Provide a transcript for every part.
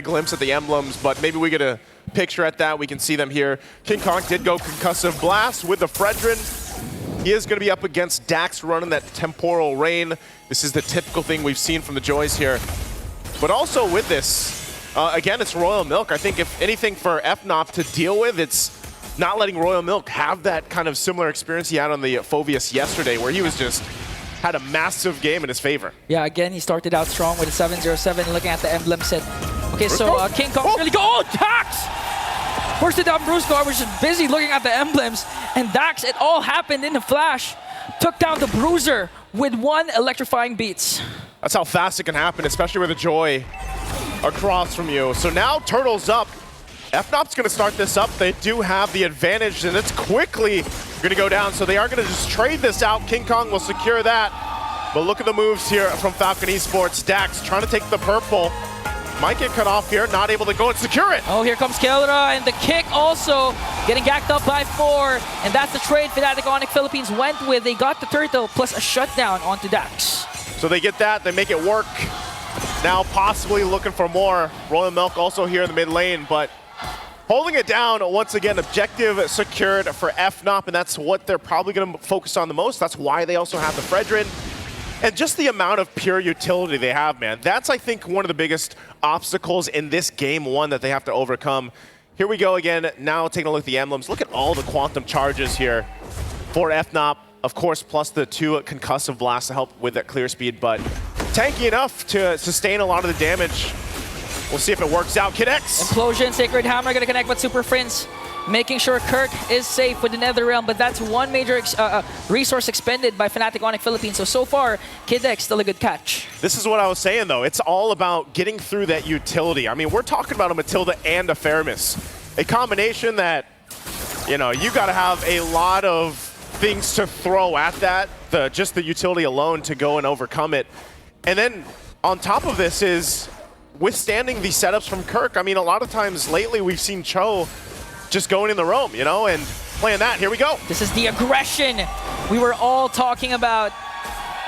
a glimpse at the emblems, but maybe we get a picture at that. We can see them here. King Kong did go Concussive Blast with the Fredrin. He is going to be up against Dax running that Temporal Rain. This is the typical thing we've seen from the Joys here. But also with this, again, it's Royal Milk. I think if anything for FNOP to deal with, it's not letting Royal Milk have that kind of similar experience he had on the Phoveus yesterday, where he was just had a massive game in his favor. Yeah, again, he started out strong with a 707, looking at the emblem set. Okay, so King Kong really go. Oh, Dax! First it down Brusco. I was just busy looking at the emblems. And Dax, it all happened in a flash. Took down the Bruiser with one electrifying beats. That's how fast it can happen, especially with a Joy across from you. So now Turtle's up. FNOP's going to start this up. They do have the advantage, and it's quickly going to go down. So they are going to just trade this out. King Kong will secure that. But look at the moves here from Falcon Esports. Dax trying to take the purple. Might get cut off here, not able to go and secure it. Oh, here comes Kelra, and the kick also getting gacked up by 4. And that's the trade Fanatic Onyx Philippines went with. They got the turtle plus a shutdown onto Dax. So they get that, they make it work. Now possibly looking for more. Royal Milk also here in the mid lane, but holding it down once again. Objective secured for FNOP, and that's what they're probably going to focus on the most. That's why they also have the Fredrin. And just the amount of pure utility they have, man. That's, I think, one of the biggest obstacles in this game one that they have to overcome. Here we go again, now taking a look at the emblems. Look at all the quantum charges here for FNOP. Of course, plus the 2 concussive blasts to help with that clear speed, but tanky enough to sustain a lot of the damage. We'll see if it works out. Kid X. Implosion, Sacred Hammer gonna connect with Super Prince, making sure Kirk is safe with the Nether Realm, but that's one major resource expended by Fanatic Onyx Philippines. So far, Kid X still a good catch. This is what I was saying, though. It's all about getting through that utility. I mean, we're talking about a Matilda and a Feramis. A combination that, you know, you gotta have a lot of things to throw at that, just the utility alone to go and overcome it. And then on top of this is withstanding the setups from Kirk. I mean, a lot of times lately we've seen Cho just going in the roam, you know, and playing that. Here we go. This is the aggression we were all talking about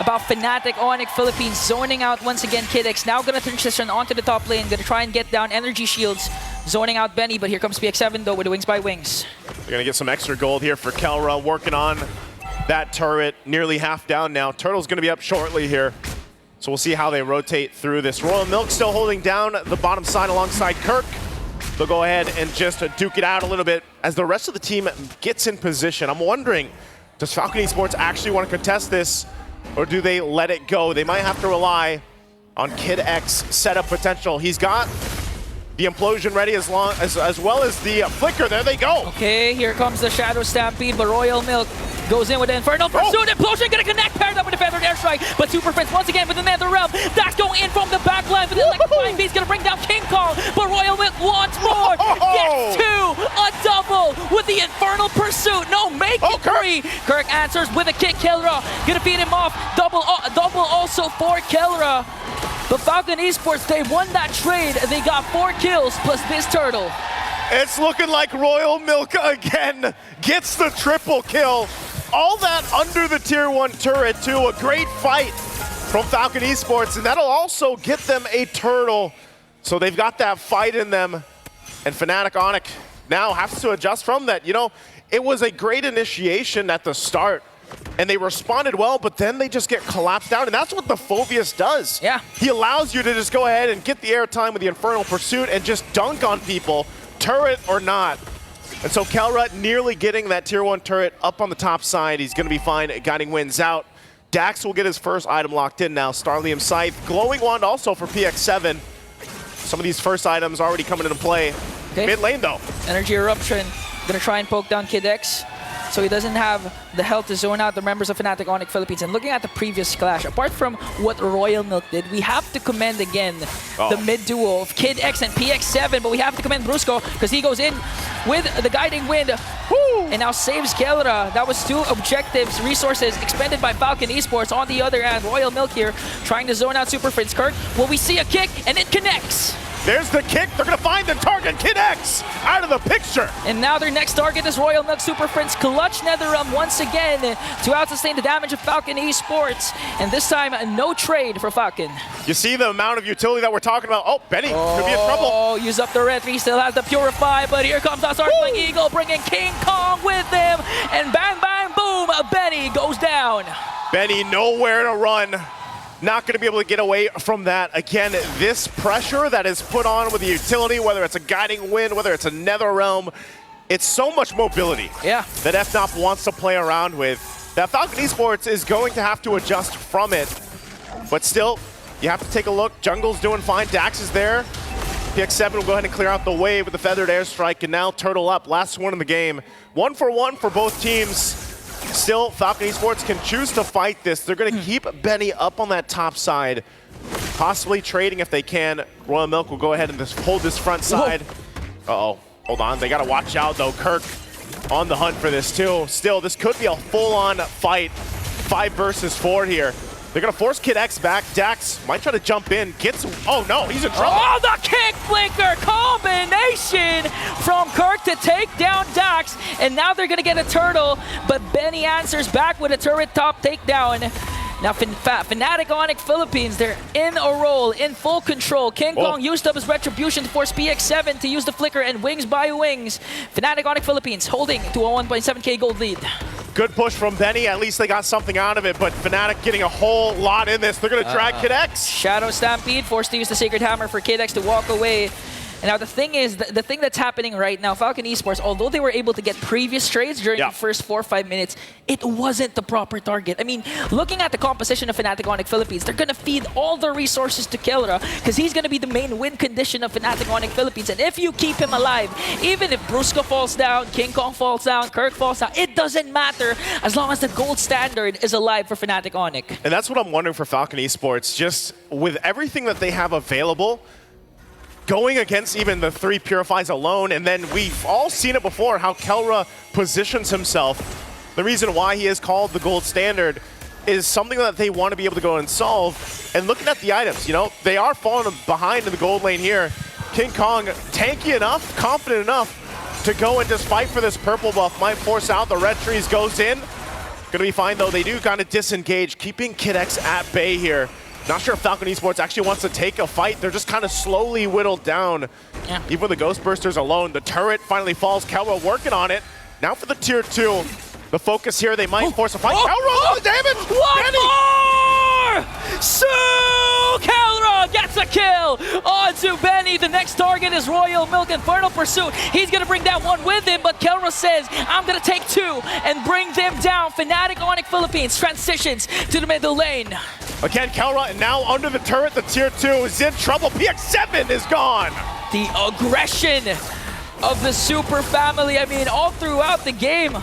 Fnatic Onyx Philippines zoning out once again. Kid X now going to transition onto the top lane, going to try and get down energy shields, zoning out Benny, but here comes PX7 though with the Wings by Wings. They're going to get some extra gold here for Kelra, working on that turret, nearly half down now. Turtle's going to be up shortly here. So we'll see how they rotate through this. Royal Milk still holding down the bottom side alongside Kirk. They'll go ahead and just duke it out a little bit as the rest of the team gets in position. I'm wondering, does Falcon Esports actually want to contest this, or do they let it go? They might have to rely on Kid X setup potential. He's got the implosion ready as well as the flicker. There they go. Okay, here comes the Shadow Stampede, but Royal Milk goes in with the Infernal Pursuit. Implosion gonna connect, paired up with the Feathered Airstrike, but Super Prince once again with the Nether Realm. Dax going in from the back line with the Electrifying Beast, gonna bring down King Kong, but Royal Milk once more gets 2, a double with the Infernal Pursuit. No, make it 3. Kirk answers with a kick. Kelra gonna feed him off. Double also for Kelra. But Falcon Esports, they won that trade. They got 4 kills plus this turtle. It's looking like Royal Milk again gets the triple kill. All that under the tier 1 turret too. A great fight from Falcon Esports, and that'll also get them a turtle. So they've got that fight in them, and Fanatic Onyx now has to adjust from that. You know, it was a great initiation at the start, and they responded well, but then they just get collapsed down, and that's what the Phoveus does. Yeah. He allows you to just go ahead and get the airtime with the Infernal Pursuit and just dunk on people, turret or not. And so Kelra nearly getting that tier 1 turret up on the top side. He's going to be fine. Guiding Winds out. Dax will get his first item locked in now. Starlium Scythe. Glowing Wand also for PX7. Some of these first items already coming into play. Okay. Mid lane though. Energy Eruption. Going to try and poke down Kid X, so he doesn't have the health to zone out the members of Fnatic Onyx Philippines. And looking at the previous clash, apart from what Royal Milk did, we have to commend again the mid duo of Kid X and PX7, but we have to commend Brusco because he goes in with the Guiding Wind. Woo! And now saves Kelra. That was 2 objectives, resources expended by Falcon Esports. On the other hand, Royal Milk here trying to zone out Super Prince Kirk. Will we see a kick? And it connects. There's the kick. They're going to find the target. Kid X Phoenix out of the picture. And now their next target is Royal Milk Super Prince. Clutch NetherRealm once again to out-sustain the damage of Falcon Esports. And this time, no trade for Falcon. You see the amount of utility that we're talking about. Oh, Benny could be in trouble. Oh, use up the red 3, still has the Purify, but here comes the Startling Eagle, bringing King Kong with him. And bang, bang, boom, Benny goes down. Benny nowhere to run. Not going to be able to get away from that. Again, this pressure that is put on with the utility, whether it's a Guiding Wind, whether it's a NetherRealm, it's so much mobility that FNOP wants to play around with, that Falcon Esports is going to have to adjust from it. But still, you have to take a look. Jungle's doing fine. Dax is there. PX7 will go ahead and clear out the wave with the Feathered Airstrike, and now Turtle up. Last one in the game. 1 for 1 for both teams. Still, Falcon Esports can choose to fight this. They're going to keep Benny up on that top side, possibly trading if they can. Royal Milk will go ahead and just hold this front side. Uh-oh. Hold on. They got to watch out, though. Kirk on the hunt for this, too. Still, this could be a full-on fight. 5 versus 4 here. They're going to force Kid X back. Dax might try to jump in. Gets... Oh, no. He's in trouble. Oh, the kick flicker combination from Kirk to take down Dax. And now they're going to get a turtle. But Benny answers back with a turret top takedown. Now, Fanatic Onyx Philippines, they're in a roll, in full control. King Kong used up his retribution to force PX7 to use the flicker and wings by wings. Fanatic Onyx Philippines holding to a 1.7k gold lead. Good push from Benny. At least they got something out of it, but Fnatic getting a whole lot in this. They're going to drag Kid X. Shadow Stampede, forced to use the Sacred Hammer for Kid X to walk away. And now the thing is, the thing that's happening right now, Falcon Esports, although they were able to get previous trades during the first 4 or 5 minutes, it wasn't the proper target. I mean, looking at the composition of Fnatic Onyx Philippines, they're going to feed all their resources to Kelra because he's going to be the main win condition of Fnatic Onyx Philippines. And if you keep him alive, even if Brusca falls down, King Kong falls down, Kirk falls down, it doesn't matter as long as the gold standard is alive for Fnatic Onyx. And that's what I'm wondering for Falcon Esports, just with everything that they have available, going against even the 3 Purifies alone, and then we've all seen it before, how Kelra positions himself. The reason why he is called the gold standard is something that they want to be able to go and solve. And looking at the items, you know, they are falling behind in the gold lane here. King Kong, tanky enough, confident enough to go and just fight for this purple buff. Might force out, the red trees goes in. Gonna be fine though, they do kind of disengage, keeping Kid X at bay here. Not sure if Falcon Esports actually wants to take a fight. They're just kind of slowly whittled down. Even with the Ghost Bursters alone, the turret finally falls. Kelra working on it. Now for the tier 2. The focus here, they might force a fight. Kelra, the damage! One more! So Kelra gets a kill onto Benny. The next target is Royal Milk Infernal Pursuit. He's going to bring that one with him, but Kelra says, I'm going to take 2 and bring them down. Fnatic Onyx Philippines transitions to the middle lane. Again, Kelra now under the turret. The tier 2 is in trouble. PX7 is gone. The aggression of the Super Family. I mean, all throughout the game,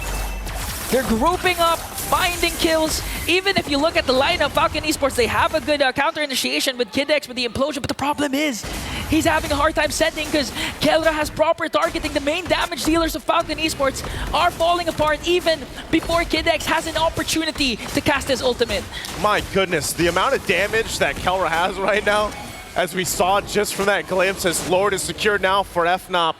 they're grouping up, finding kills. Even if you look at the lineup, Falcon Esports, they have a good counter initiation with Kid X with the implosion, but the problem is he's having a hard time sending because Kelra has proper targeting. The main damage dealers of Falcon Esports are falling apart even before Kid X has an opportunity to cast his ultimate. My goodness, the amount of damage that Kelra has right now, as we saw just from that glimpse, as Lord is secured now for FNOP.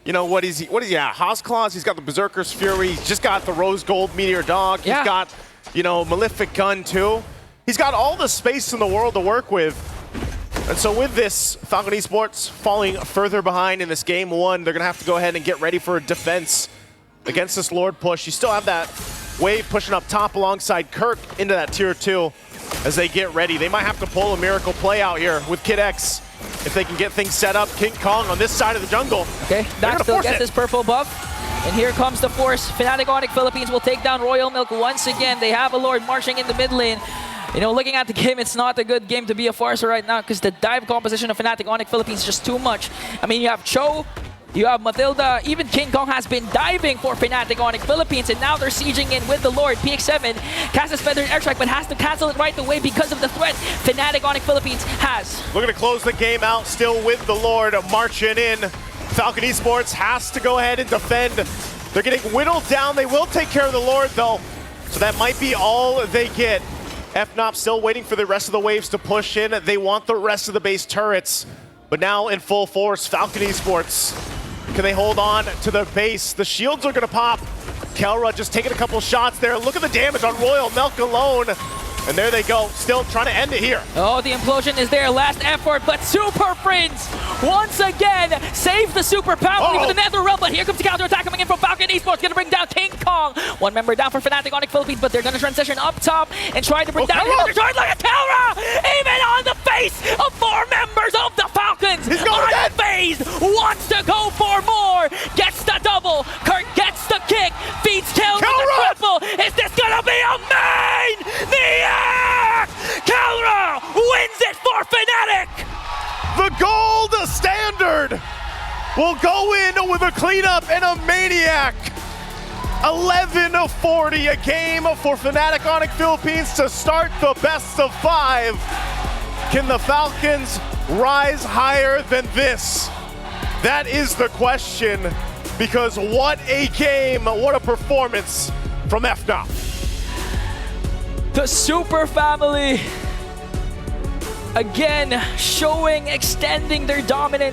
You know, what is he at? Haas Claws, he's got the Berserker's Fury, he's just got the Rose Gold Meteor Dog, he's got, you know, Malefic Gun too. He's got all the space in the world to work with. And so with this, Falcon Esports falling further behind in this game 1, they're gonna have to go ahead and get ready for a defense against this Lord push. You still have that wave pushing up top alongside Kirk into that tier 2 as they get ready. They might have to pull a miracle play out here with Kid X. If they can get things set up, King Kong on this side of the jungle. Okay, Dax still gets his purple buff. And here comes the force. Fnatic Onyx Philippines will take down Royal Milk once again. They have a Lord marching in the mid lane. You know, looking at the game, it's not a good game to be a Farser right now because the dive composition of Fnatic Onyx Philippines is just too much. I mean, you have Cho, you have Matilda, even King Kong has been diving for Fnatic Onyx Philippines, and now they're sieging in with the Lord. PX7 casts his Feathered Airstrike, but has to cancel it right away because of the threat Fnatic Onyx Philippines has. We're going to close the game out still with the Lord marching in. Falcon Esports has to go ahead and defend. They're getting whittled down. They will take care of the Lord, though, so that might be all they get. FNOP still waiting for the rest of the waves to push in. They want the rest of the base turrets, but now in full force, Falcon Esports Can they hold on to their base? The shields are gonna pop. Kelra just taking a couple shots there. Look at the damage on Royal Milk alone. And there they go, still trying to end it here. Oh, the implosion is their last effort, but Super Prince once again save the Super Family with the Nether Realm, but here comes the counter-attack coming in from Falcon Esports, gonna bring down King Kong. One member down for Fanatic on Philippines, but they're gonna transition up top and try to bring down another charge like a Kelra! Even on the face of 4 members of the Falcons! He's going dead! Unfazed, wants to go for more, gets the double, Kurt gets the kick, feeds Kelra with the triple. Is this gonna be a main? Kelra wins it for Fnatic! The gold standard will go in with a cleanup and a maniac. 11-40, a game for Fnatic on Philippines to start the best of 5. Can the Falcons rise higher than this? That is the question, because what a game, what a performance from FNOP. The Super Family again showing, extending their dominance.